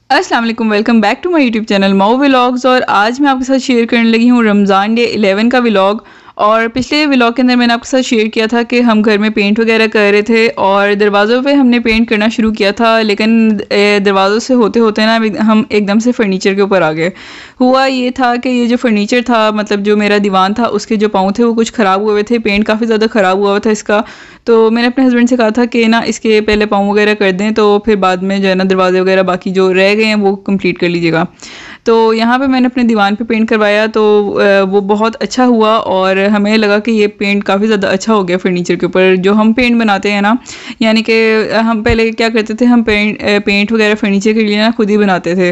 अस्सलाम वालेकुम, welcome back to my YouTube channel माओ व्लॉग्स। और आज मैं आपके साथ शेयर करने लगी हूँ रमज़ान डे 11 का व्लॉग। और पिछले व्लॉग के अंदर मैंने आपके साथ शेयर किया था कि हम घर में पेंट वगैरह कर रहे थे और दरवाज़ों पे हमने पेंट करना शुरू किया था, लेकिन दरवाज़ों से होते होते ना हम एकदम से फर्नीचर के ऊपर आ गए। हुआ ये था कि ये जो फर्नीचर था, मतलब जो मेरा दीवान था, उसके जो पाँव थे वो कुछ ख़राब हुए थे, पेंट काफ़ी ज़्यादा ख़राब हुआ था इसका। तो मैंने अपने हस्बैंड से कहा था कि ना इसके पहले पाँव वगैरह कर दें, तो फिर बाद में जो है ना दरवाजे वगैरह बाकी जो रह गए हैं वो कंप्लीट कर लीजिएगा। तो यहाँ पे मैंने अपने दीवान पे पेंट करवाया, तो वो बहुत अच्छा हुआ और हमें लगा कि ये पेंट काफ़ी ज़्यादा अच्छा हो गया फर्नीचर के ऊपर। जो हम पेंट बनाते हैं ना, यानी कि हम पहले क्या करते थे, हम पेंट वगैरह फर्नीचर के लिए ना खुद ही बनाते थे।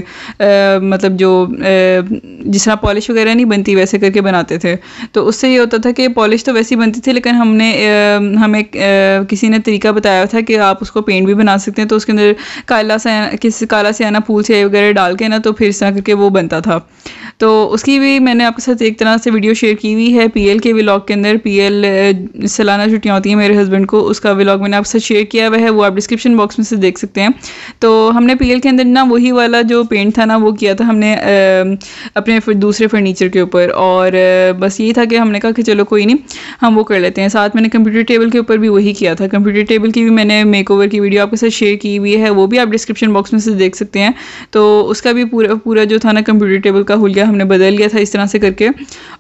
मतलब जो जिस तरह पॉलिश वगैरह नहीं बनती वैसे करके बनाते थे। तो उससे ये होता था कि पॉलिश तो वैसी बनती थी, लेकिन हमें किसी ने तरीका बताया था कि आप उसको पेंट भी बना सकते हैं। तो उसके अंदर काला सियाना फूल से वगैरह डाल के ना, तो फिर इस तरह करके वो बनता था। तो उसकी भी मैंने आपके साथ एक तरह से वीडियो शेयर की हुई है पीएल के व्लॉग के अंदर। पीएल सालाना छुट्टियाँ होती हैं मेरे हस्बैंड को, उसका व्लॉग मैंने आपके साथ शेयर किया हुआ है, वो आप डिस्क्रिप्शन बॉक्स में से देख सकते हैं। तो हमने पीएल के अंदर ना वही वाला जो पेंट था ना वो किया था हमने अपने दूसरे फर्नीचर के ऊपर। और बस यही था कि हमने कहा कि चलो कोई नहीं, हम वो कर लेते हैं। साथ मैंने कंप्यूटर टेबल के ऊपर भी वही किया था। कंप्यूटर टेबल की भी मैंने मेकओवर की वीडियो आपके साथ शेयर की हुई है, वो भी आप डिस्क्रिप्शन बॉक्स में से देख सकते हैं। तो उसका भी पूरा जो था ना कंप्यूटर टेबल का हुलिया हमने बदल लिया था इस तरह से करके।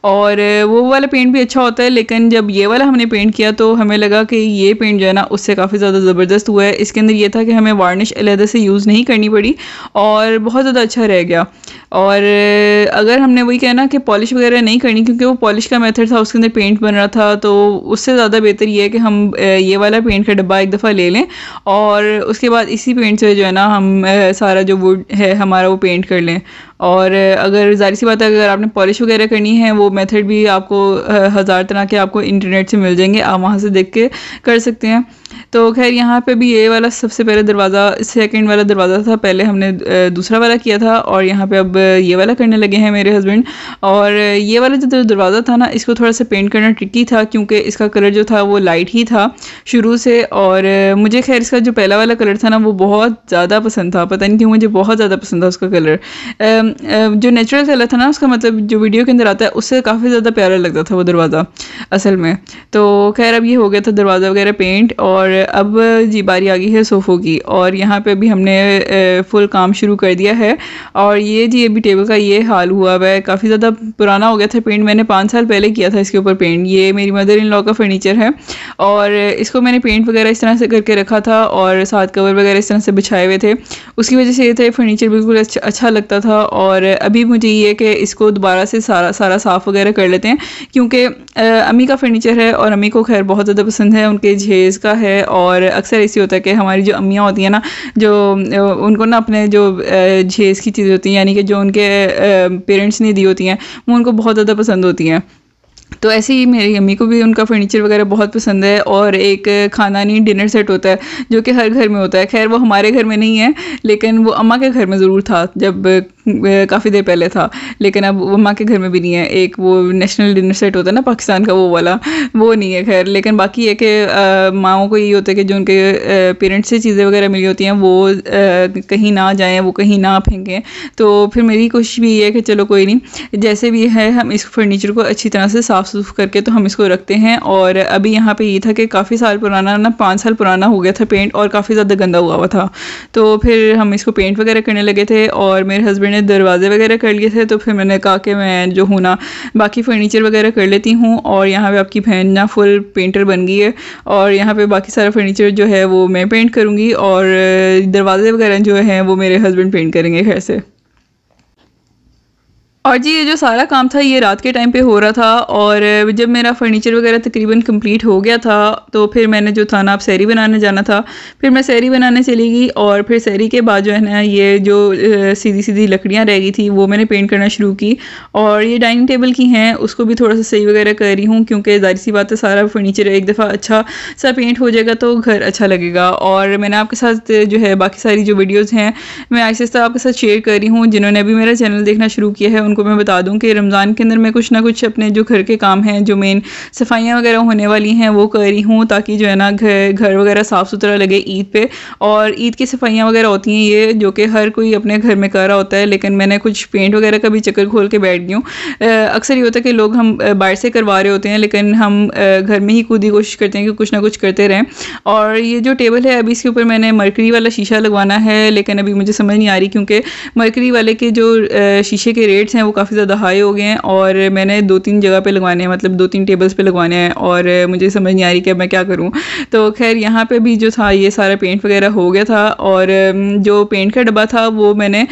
और वो वाला पेंट भी अच्छा होता है, लेकिन जब ये वाला हमने पेंट किया तो हमें लगा कि ये पेंट जो है ना उससे काफ़ी ज़्यादा ज़बरदस्त हुआ है। इसके अंदर ये था कि हमें वार्निश अलहदा से यूज़ नहीं करनी पड़ी और बहुत ज़्यादा अच्छा रह गया। और अगर हमने वही कहना कि पॉलिश वगैरह नहीं करनी, क्योंकि वो पॉलिश का मेथड था, उसके अंदर पेंट बन रहा था, तो उससे ज़्यादा बेहतर ये है कि हम ये वाला पेंट का डब्बा एक दफ़ा ले लें और उसके बाद इसी पेंट से जो है ना हम सारा जो वुड है हमारा वो पेंट कर लें। और अगर ज़ाहिर सी बात है, अगर आपने पॉलिश वगैरह करनी है, वो मेथड भी आपको हज़ार तरह के आपको इंटरनेट से मिल जाएंगे, आप वहाँ से देख के कर सकते हैं। तो खैर यहाँ पे भी ये वाला सबसे पहले दरवाज़ा, सेकंड वाला दरवाज़ा था, पहले हमने दूसरा वाला किया था और यहाँ पे अब ये वाला करने लगे हैं मेरे हस्बैंड। और ये वाला जो दरवाज़ा था ना, इसको थोड़ा सा पेंट करना ट्रिकी था, क्योंकि इसका कलर जो था वो लाइट ही था शुरू से। और मुझे खैर इसका जो पहला वाला कलर था ना वो बहुत ज़्यादा पसंद था, पता नहीं क्यों मुझे बहुत ज़्यादा पसंद था उसका कलर। जो नेचुरल कलर था ना उसका, मतलब जो वीडियो के अंदर आता है उससे काफ़ी ज़्यादा प्यारा लगता था वो दरवाज़ा असल में। तो खैर अब ये हो गया था दरवाज़ा वगैरह पेंट। और अब जी बारी आ गई है सोफ़ों की, और यहाँ पे अभी हमने फुल काम शुरू कर दिया है। और ये जी अभी टेबल का ये हाल हुआ हुआ है, काफ़ी ज़्यादा पुराना हो गया था पेंट। मैंने 5 साल पहले किया था इसके ऊपर पेंट। ये मेरी मदर इन लॉ का फर्नीचर है और इसको मैंने पेंट वगैरह इस तरह से करके रखा था और साथ कवर वगैरह इस तरह से बिछाए हुए थे। उसकी वजह से ये था फर्नीचर बिल्कुल अच्छा लगता था। और अभी मुझे ये कि इसको दोबारा से सारा साफ़ वगैरह कर लेते हैं, क्योंकि अम्मी का फर्नीचर है और अम्मी को खैर बहुत ज़्यादा पसंद है, उनके जहेज़ का है। और अक्सर ऐसी होता है कि हमारी जो अम्मियाँ होती हैं ना, जो उनको ना अपने जो जहेज़ की चीज़ें होती हैं, यानी कि जो उनके पेरेंट्स ने दी होती हैं, वो उनको बहुत ज़्यादा पसंद होती हैं। तो ऐसे ही मेरी अम्मी को भी उनका फर्नीचर वगैरह बहुत पसंद है। और एक खानदानी डिनर सेट होता है जो कि हर घर में होता है। खैर वो हमारे घर में नहीं है, लेकिन वो अम्मा के घर में ज़रूर था, जब काफ़ी देर पहले था, लेकिन अब अम्मा के घर में भी नहीं है। एक वो नेशनल डिनर सेट होता है ना पाकिस्तान का, वो वाला वो नहीं है खैर। लेकिन बाकी है कि माओं को यही होता है कि जो उनके पेरेंट्स से चीज़ें वगैरह मिली होती हैं वो कहीं ना जाएँ, वो कहीं ना फेंकें। तो फिर मेरी कोशिश भी ये है कि चलो कोई नहीं, जैसे भी है हम इस फर्नीचर को अच्छी तरह से साफ़ सूफ करके तो हम इसको रखते हैं। और अभी यहाँ पे ये था कि काफ़ी साल पुराना ना, 5 साल पुराना हो गया था पेंट और काफ़ी ज़्यादा गंदा हुआ था। तो फिर हम इसको पेंट वगैरह करने लगे थे और मेरे हस्बैंड ने दरवाजे वगैरह कर लिए थे। तो फिर मैंने कहा कि मैं जो हूँ ना बाकी फ़र्नीचर वगैरह कर लेती हूँ। और यहाँ पे आपकी बहन ना फुल पेंटर बन गई है और यहाँ पे बाकी सारा फर्नीचर जो है वो मैं पेंट करूँगी और दरवाजे वगैरह जो हैं वो मेरे हस्बैंड पेंट करेंगे खैर से। और जी ये जो सारा काम था ये रात के टाइम पे हो रहा था। और जब मेरा फर्नीचर वगैरह तकरीबन कंप्लीट हो गया था तो फिर मैंने जो था ना अब सहरी बनाने जाना था। फिर मैं सहरी बनाने चली गई और फिर सहरी के बाद जो है ना ये जो सीधी सीधी लकड़ियाँ रह गई थी वो मैंने पेंट करना शुरू की। और ये डाइनिंग टेबल की हैं, उसको भी थोड़ा सा सही वगैरह कर रही हूँ, क्योंकि ज़ाहिर सी बात है सारा फर्नीचर एक दफ़ा अच्छा सा पेंट हो जाएगा तो घर अच्छा लगेगा। और मैंने आपके साथ जो है बाकी सारी जो वीडियोज़ हैं मैं आहिस्ता आपके साथ शेयर कर रही हूँ। जिन्होंने अभी मेरा चैनल देखना शुरू किया है उनको मैं बता दूं कि रमज़ान के अंदर मैं कुछ ना कुछ अपने जो घर के काम हैं, जो मेन सफाइयाँ वगैरह होने वाली हैं वो कर रही हूँ, ताकि जो है ना घर वगैरह साफ़ सुथरा लगे ईद पे। और ईद की सफाइयाँ वगैरह होती हैं ये, जो कि हर कोई अपने घर में कर रहा होता है, लेकिन मैंने कुछ पेंट वगैरह का भी चक्कर खोल के बैठ गई हूँ। अक्सर ये होता है कि लोग हम बाहर से करवा रहे होते हैं, लेकिन हम घर में ही खुद ही कोशिश करते हैं कि कुछ ना कुछ करते रहें। और ये जो टेबल है अभी इसके ऊपर मैंने मरकरी वाला शीशा लगवाना है, लेकिन अभी मुझे समझ नहीं आ रही, क्योंकि मरकरी वाले के जो शीशे के रेट्स हैं वो काफ़ी ज़्यादा हाई हो गए हैं और मैंने 2-3 जगह पे लगवाने हैं, मतलब 2-3 टेबल्स पे लगवाने हैं, और मुझे समझ नहीं आ रही कि मैं क्या करूँ। तो खैर यहाँ पे भी जो था ये सारा पेंट वगैरह हो गया था, और जो पेंट का डब्बा था वो मैंने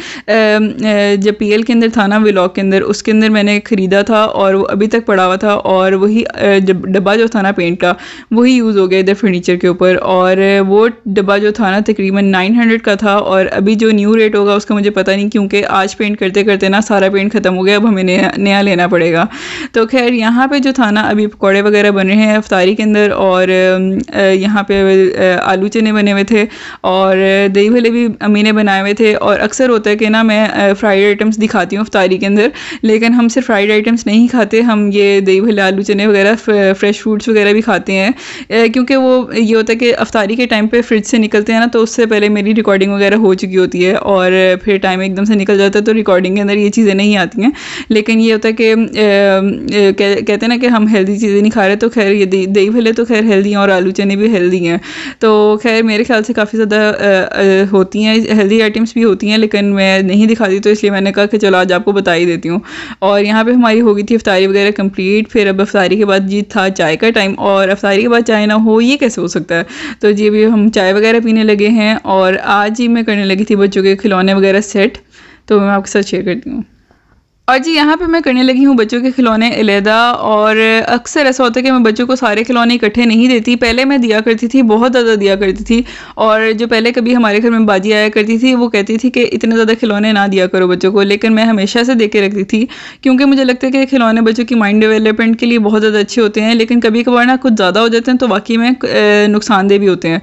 जब PL के अंदर था ना, व्लॉग के अंदर, उसके अंदर मैंने ख़रीदा था और वो अभी तक पड़ा हुआ था, और वही डब्बा जो था ना पेंट का वही यूज़ हो गया इधर फर्नीचर के ऊपर। और वो डब्बा जो था ना तकरीबन 900 का था, और अभी जो न्यू रेट होगा उसका मुझे पता नहीं, क्योंकि आज पेंट करते करते ना सारा पेंट ख़त्म हो गया, अब हमें नया लेना पड़ेगा। तो खैर यहाँ पे जो था ना अभी पकौड़े वगैरह बन रहे हैं इफ्तारी के अंदर, और यहाँ पे आलू चने बने हुए थे, और दही भल्ले भी अम्मी ने बनाए हुए थे। और अक्सर होता है कि ना मैं फ्राइड आइटम्स दिखाती हूँ इफ्तारी के अंदर, लेकिन हम सिर्फ फ्राइड आइटम्स नहीं खाते, हम ये दही भल्ले, आलू चने वगैरह, फ्रेश फ्रूट्स वगैरह भी खाते हैं, क्योंकि वो ये होता है कि इफ्तारी के टाइम पे फ्रिज से निकलते हैं ना, तो उससे पहले मेरी रिकॉर्डिंग वगैरह हो चुकी होती है, और फिर टाइम एकदम से निकल जाता है, तो रिकॉर्डिंग के अंदर ये चीज़ें नहीं आती हैं। लेकिन ये होता है कि कहते हैं ना कि हम हेल्दी चीज़ें नहीं खा रहे, तो खैर ये दही भल्ले तो खैर हेल्दी हैं और आलू चने भी हेल्दी हैं, तो खैर मेरे ख्याल से काफ़ी ज़्यादा होती हैं, हेल्दी आइटम्स भी होती हैं, लेकिन मैं नहीं दिखाती, तो इसलिए मैंने कहा कि चलो आज आपको बता ही देती हूँ। और यहाँ पे हमारी हो गई थी इफ्तारी वगैरह कंप्लीट। फिर अब इफ्तारी के बाद जी था चाय का टाइम, और इफ्तारी के बाद चाय ना हो ये कैसे हो सकता है। तो जी अभी हम चाय वगैरह पीने लगे हैं, और आज ही मैं करने लगी थी बच्चों के खिलौने वगैरह सेट, तो मैं आपके साथ शेयर करती हूँ। और जी यहाँ पे मैं करने लगी हूँ बच्चों के खिलौने अलहदा। और अक्सर ऐसा होता है कि मैं बच्चों को सारे खिलौने इकट्ठे नहीं देती, पहले मैं दिया करती थी, बहुत ज़्यादा दिया करती थी। और जो पहले कभी हमारे घर में बाजी आया करती थी वो कहती थी कि इतने ज़्यादा खिलौने ना दिया करो बच्चों को, लेकिन मैं हमेशा से दे के रखती थी, क्योंकि मुझे लगता है कि खिलौने बच्चों की माइंड डेवलपमेंट के लिए बहुत ज़्यादा अच्छे होते हैं, लेकिन कभी कभार ना कुछ ज़्यादा हो जाते हैं तो वाकई में नुकसानदेह भी होते हैं।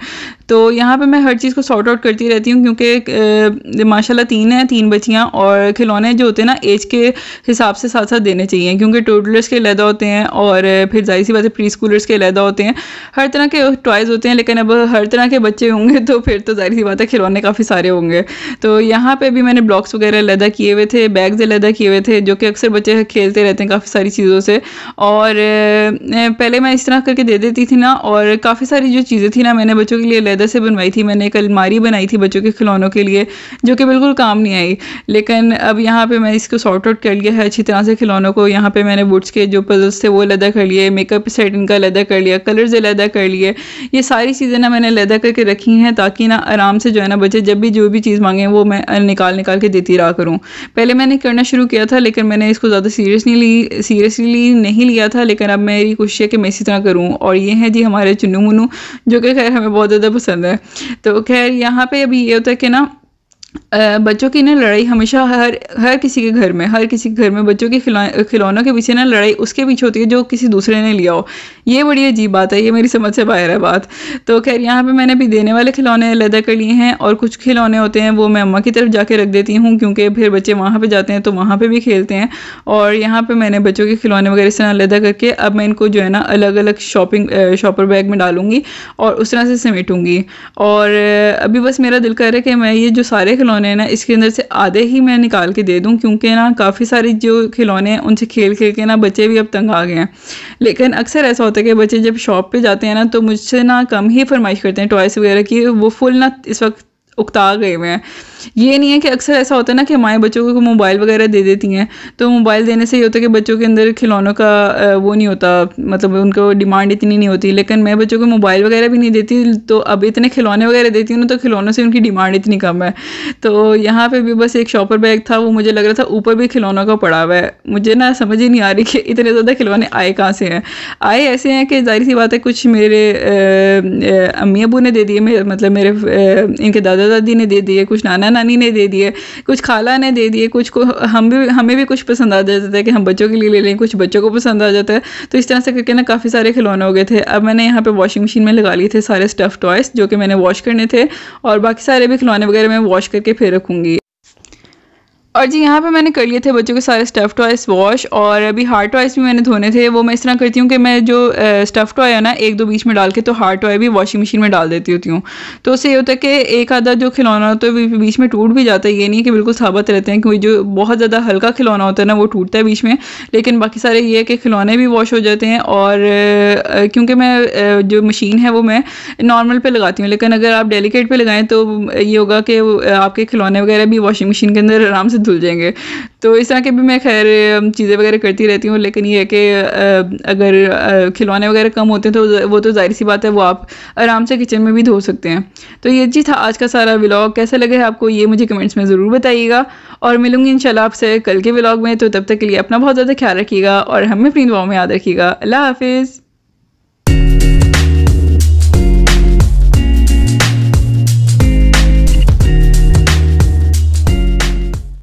तो यहाँ पे मैं हर चीज़ को सॉर्ट आउट करती रहती हूँ, क्योंकि माशाल्लाह 3 बच्चियाँ, और खिलौने जो होते हैं ना एज के हिसाब से साथ साथ देने चाहिए, क्योंकि टोडलर्स के अलहदा होते हैं, और फिर जाहिर सी बात है प्री स्कूलर्स के अलहदा होते हैं, हर तरह के टॉयज़ होते हैं। लेकिन अब हर तरह के बच्चे होंगे तो फिर तो जाहिर सी बात है खिलौने काफ़ी सारे होंगे। तो यहाँ पे भी मैंने ब्लॉक्स वगैरह अलहदा किए हुए थे, बैग्स अलहदा किए हुए थे, जो कि अक्सर बच्चे खेलते रहते हैं काफ़ी सारी चीज़ों से। और पहले मैं इस तरह करके दे देती थी ना, और काफ़ी सारी जो चीज़ें थी ना मैंने बच्चों के लिए अलहदा से बनवाई थी। मैंने एक अलमारी बनाई थी बच्चों के खिलौनों के लिए, जो कि बिल्कुल काम नहीं आई, लेकिन अब यहाँ पे मैं इसको सॉर्ट आउट कर लिया है अच्छी तरह से खिलौनों को। यहाँ पे मैंने वुड्स के जो पजल्स थे वो अलहदा कर लिए, मेकअप सेट इनका अलहदा कर लिया, कलर्स अलहदा कर लिए, ये सारी चीज़ें ना मैंने अलहदा करके रखी हैं, ताकि ना आराम से जो है ना बच्चे जब भी जो भी चीज़ मांगे वो मैं निकाल के देती रहा करूँ। पहले मैंने करना शुरू किया था, लेकिन मैंने इसको ज़्यादा सीरियसली नहीं लिया था, लेकिन अब मेरी कोशिश है कि मैं इसी तरह करूँ। और ये हैं जी हमारे चुन्नू मुन्नू, जो कि खैर हमें बहुत ज़्यादा पसंद है। तो खैर यहाँ पे अभी ये होता है कि ना बच्चों की ना लड़ाई हमेशा हर किसी के घर में, हर किसी के घर में बच्चों के खिलौनों के पीछे ना लड़ाई उसके पीछे होती है जो किसी दूसरे ने लिया हो। ये बड़ी अजीब बात है, ये मेरी समझ से बाहर है बात। तो खैर यहाँ पे मैंने भी देने वाले खिलौने अलहदा कर लिए हैं, और कुछ खिलौने होते हैं वो मैं अम्मा की तरफ जाके रख देती हूँ, क्योंकि फिर बच्चे वहाँ पर जाते हैं तो वहाँ पर भी खेलते हैं। और यहाँ पर मैंने बच्चों के खिलौने वगैरह इस तरह अलहदा करके अब मैं इनको जो है ना अलग अलग शॉपर बैग में डालूंगी और उस तरह से समेटूंगी। और अभी बस मेरा दिल कर रहा है कि मैं ये जो सारे खिलौने हैं ना इसके अंदर से आधे ही मैं निकाल के दे दूं, क्योंकि ना काफ़ी सारे जो खिलौने हैं उनसे खेल के ना बच्चे भी अब तंग आ गए हैं। लेकिन अक्सर ऐसा होता है कि बच्चे जब शॉप पे जाते हैं ना तो मुझसे ना कम ही फरमाइश करते हैं टॉयस वगैरह की, वो फुल ना इस वक्त उकता गए हुए हैं। ये नहीं है कि अक्सर ऐसा होता है ना कि माएँ बच्चों को मोबाइल वगैरह दे देती हैं, तो मोबाइल देने से ये होता है कि बच्चों के अंदर खिलौनों का वो नहीं होता, मतलब उनको डिमांड इतनी नहीं होती। लेकिन मैं बच्चों को मोबाइल वगैरह भी नहीं देती, तो अब इतने खिलौने वगैरह देती हूँ ना तो खिलौनों से उनकी डिमांड इतनी कम है। तो यहाँ पर भी बस एक शॉपर बैग था, वो मुझे लग रहा था ऊपर भी खिलौनों का पड़ा हुआ है। मुझे ना समझ ही नहीं आ रही कि इतने ज़्यादा खिलौने आए कहाँ से हैं। आए ऐसे हैं कि जाहिर सी बात है कुछ मेरे अम्मी अबू ने दे दिए, मतलब मेरे इनके दादा दादी ने दे दिए, कुछ नाना नानी ने दे दिए, कुछ खाला ने दे दिए, कुछ को हमें भी कुछ पसंद आ जाता है कि हम बच्चों के लिए ले लें, कुछ बच्चों को पसंद आ जाता है। तो इस तरह से करके ना काफ़ी सारे खिलौने हो गए थे। अब मैंने यहाँ पे वॉशिंग मशीन में लगा लिए थे सारे स्टफ़ टॉयस जो कि मैंने वॉश करने थे, और बाकी सारे भी खिलौने वगैरह मैं वॉश करके फिर रखूँगी। और जी यहाँ पे मैंने कर लिए थे बच्चों के सारे स्टफ़ टॉयस वॉश, और अभी हार्ड टॉयस भी मैंने धोने थे। वो मैं इस तरह करती हूँ कि मैं जो स्टफ़ टॉय है ना, एक दो बीच में डाल के तो हार्ड टॉय भी वॉशिंग मशीन में डाल देती होती हूँ। तो उससे ये होता है कि एक आधा जो खिलौना होता है वो बीच में टूट भी जाता है। ये नहीं कि बिल्कुल साबित रहते हैं, क्योंकि जो बहुत ज़्यादा हल्का खिलौना होता है ना वो टूटता है बीच में, लेकिन बाकी सारे ये है कि खिलौने भी वॉश हो जाते हैं। और क्योंकि मैं जो मशीन है वो मैं नॉर्मल पे लगाती हूँ, लेकिन अगर आप डेलिकेट पे लगाएं तो ये होगा कि आपके खिलौने वगैरह भी वॉशिंग मशीन के अंदर आराम से धुल जाएंगे। तो इस तरह के भी मैं खैर चीज़ें वगैरह करती रहती हूँ, लेकिन ये है कि अगर खिलौने वगैरह कम होते हैं तो वो तो ज़ाहिर सी बात है, वो आप आराम से किचन में भी धो सकते हैं। तो ये जी था आज का सारा व्लॉग। कैसा लगे आपको ये मुझे कमेंट्स में ज़रूर बताइएगा, और मिलूंगी इंशाल्लाह आपसे कल के व्लॉग में। तो तब तक के लिए अपना बहुत ज़्यादा ख्याल रखिएगा और हमें अपनी दुआओं में याद रखिएगा। अल्लाह हाफिज़।